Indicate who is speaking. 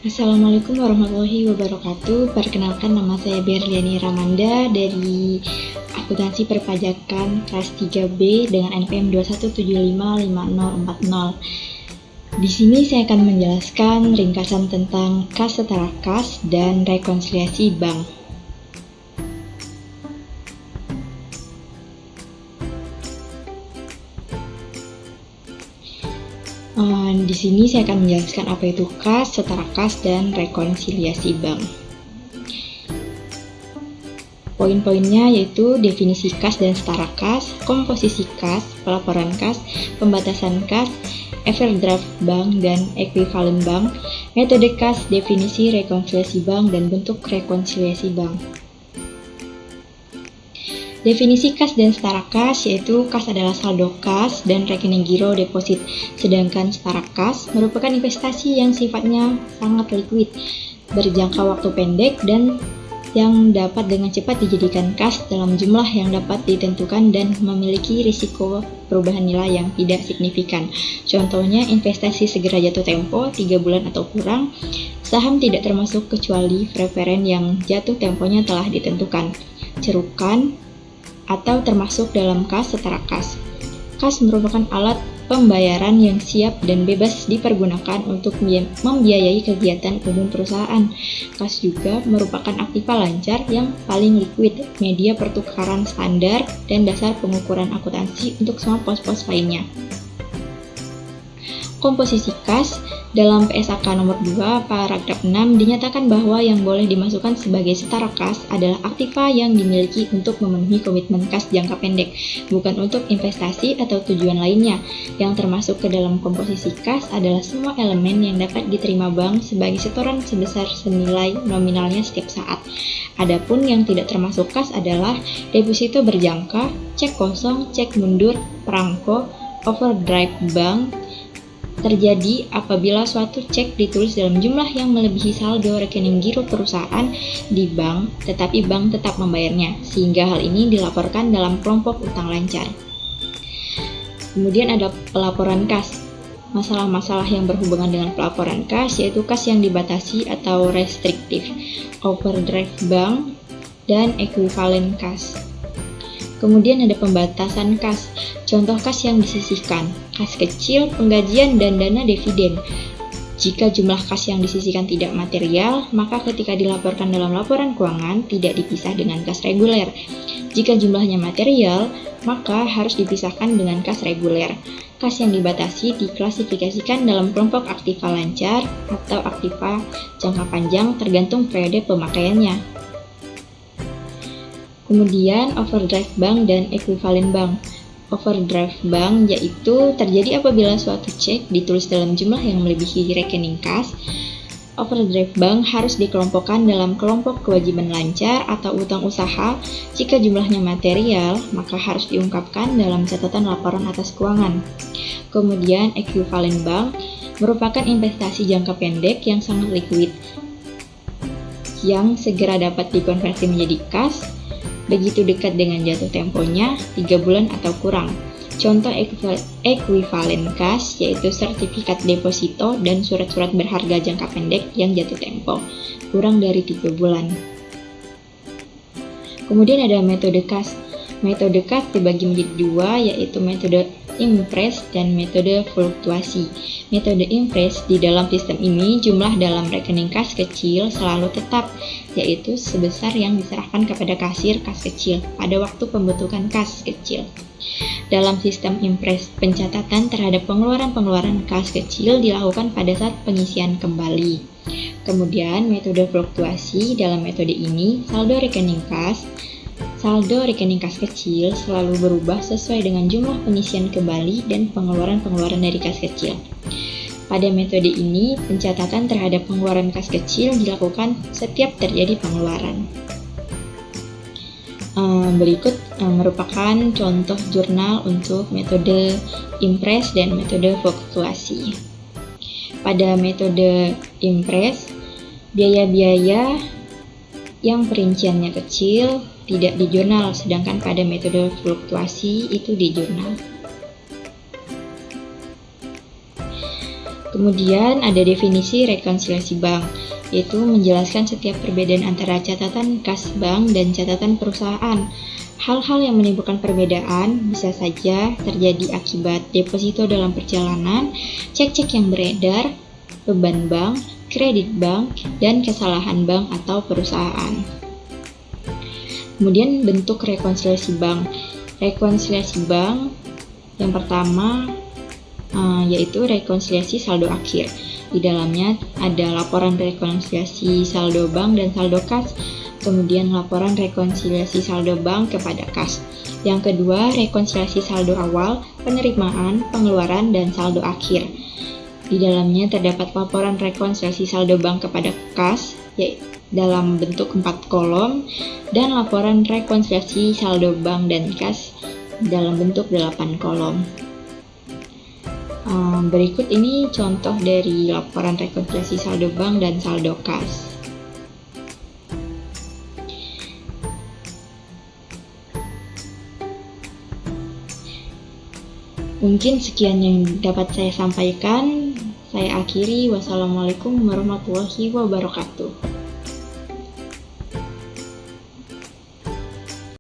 Speaker 1: Assalamualaikum warahmatullahi wabarakatuh. Perkenalkan, nama saya Berliani Ramanda dari Akuntansi Perpajakan kelas 3B dengan NPM 217550040. Di sini saya akan menjelaskan ringkasan tentang kas setara kas dan rekonsiliasi bank. Di sini saya akan menjelaskan apa itu kas, setara kas, dan rekonsiliasi bank. Poin-poinnya yaitu definisi kas dan setara kas, komposisi kas, pelaporan kas, pembatasan kas, overdraft bank dan ekuivalen bank, metode kas, definisi rekonsiliasi bank, dan bentuk rekonsiliasi bank. Definisi kas dan setara kas yaitu kas adalah saldo kas dan rekening giro deposit, sedangkan setara kas merupakan investasi yang sifatnya sangat liquid, berjangka waktu pendek, dan yang dapat dengan cepat dijadikan kas dalam jumlah yang dapat ditentukan dan memiliki risiko perubahan nilai yang tidak signifikan. Contohnya investasi segera jatuh tempo 3 bulan atau kurang, saham tidak termasuk kecuali preferen yang jatuh temponya telah ditentukan, cerukan, atau termasuk dalam kas setara kas. Kas merupakan alat pembayaran yang siap dan bebas dipergunakan untuk membiayai kegiatan umum perusahaan. Kas juga merupakan aktiva lancar yang paling liquid, media pertukaran standar, dan dasar pengukuran akuntansi untuk semua pos-pos lainnya. Komposisi kas dalam PSAK nomor 2 paragraf 6 dinyatakan bahwa yang boleh dimasukkan sebagai setara kas adalah aktiva yang dimiliki untuk memenuhi komitmen kas jangka pendek, bukan untuk investasi atau tujuan lainnya. Yang termasuk ke dalam komposisi kas adalah semua elemen yang dapat diterima bank sebagai setoran sebesar senilai nominalnya setiap saat. Adapun yang tidak termasuk kas adalah deposito berjangka, cek kosong, cek mundur, perangko, overdraft bank, terjadi apabila suatu cek ditulis dalam jumlah yang melebihi saldo rekening giro perusahaan di bank, tetapi bank tetap membayarnya, sehingga hal ini dilaporkan dalam kelompok utang lancar. Kemudian ada pelaporan kas. Masalah-masalah yang berhubungan dengan pelaporan kas yaitu kas yang dibatasi atau restriktif, overdraft bank, dan ekuivalen kas. Kemudian ada pembatasan kas. Contoh kas yang disisihkan, kas kecil, penggajian, dan dana dividen. Jika jumlah kas yang disisihkan tidak material, maka ketika dilaporkan dalam laporan keuangan tidak dipisah dengan kas reguler. Jika jumlahnya material, maka harus dipisahkan dengan kas reguler. Kas yang dibatasi diklasifikasikan dalam kelompok aktiva lancar atau aktiva jangka panjang tergantung periode pemakaiannya. Kemudian overdraft bank dan ekuivalen bank. Overdraft bank yaitu terjadi apabila suatu cek ditulis dalam jumlah yang melebihi rekening kas. Overdraft bank harus dikelompokkan dalam kelompok kewajiban lancar atau utang usaha. Jika jumlahnya material, maka harus diungkapkan dalam catatan laporan atas keuangan. Kemudian ekuivalen bank merupakan investasi jangka pendek yang sangat liquid, yang segera dapat dikonversi menjadi kas begitu dekat dengan jatuh temponya 3 bulan atau kurang. Contoh ekuivalen kas yaitu sertifikat deposito dan surat-surat berharga jangka pendek yang jatuh tempo kurang dari 3 bulan. Kemudian ada metode kas. Metode kas dibagi menjadi dua, yaitu metode impres dan metode fluktuasi. Metode impres, di dalam sistem ini jumlah dalam rekening kas kecil selalu tetap, yaitu sebesar yang diserahkan kepada kasir kas kecil pada waktu pembentukan kas kecil. Dalam sistem impres, pencatatan terhadap pengeluaran-pengeluaran kas kecil dilakukan pada saat pengisian kembali. Kemudian metode fluktuasi, dalam metode ini saldo rekening kas kecil selalu berubah sesuai dengan jumlah pengisian kembali dan pengeluaran-pengeluaran dari kas kecil. Pada metode ini, pencatatan terhadap pengeluaran kas kecil dilakukan setiap terjadi pengeluaran. Berikut merupakan contoh jurnal untuk metode impres dan metode fluktuasi. Pada metode impres, biaya-biaya yang perinciannya kecil tidak di jurnal, sedangkan pada metode fluktuasi itu di jurnal. Kemudian ada definisi rekonsiliasi bank, yaitu menjelaskan setiap perbedaan antara catatan kas bank dan catatan perusahaan. Hal-hal yang menimbulkan perbedaan bisa saja terjadi akibat deposito dalam perjalanan, cek-cek yang beredar, beban bank, kredit bank, dan kesalahan bank atau perusahaan. Kemudian bentuk rekonsiliasi bank. Rekonsiliasi bank yang pertama yaitu rekonsiliasi saldo akhir. Di dalamnya ada laporan rekonsiliasi saldo bank dan saldo kas, kemudian laporan rekonsiliasi saldo bank kepada kas. Yang kedua, rekonsiliasi saldo awal, penerimaan, pengeluaran, dan saldo akhir. Di dalamnya terdapat laporan rekonsiliasi saldo bank kepada kas, yaitu dalam bentuk 4 kolom, dan laporan rekonsiliasi saldo bank dan kas dalam bentuk 8 kolom. Berikut ini contoh dari laporan rekonsiliasi saldo bank dan saldo kas. Mungkin sekian yang dapat saya sampaikan. Saya akhiri. Wassalamualaikum warahmatullahi wabarakatuh.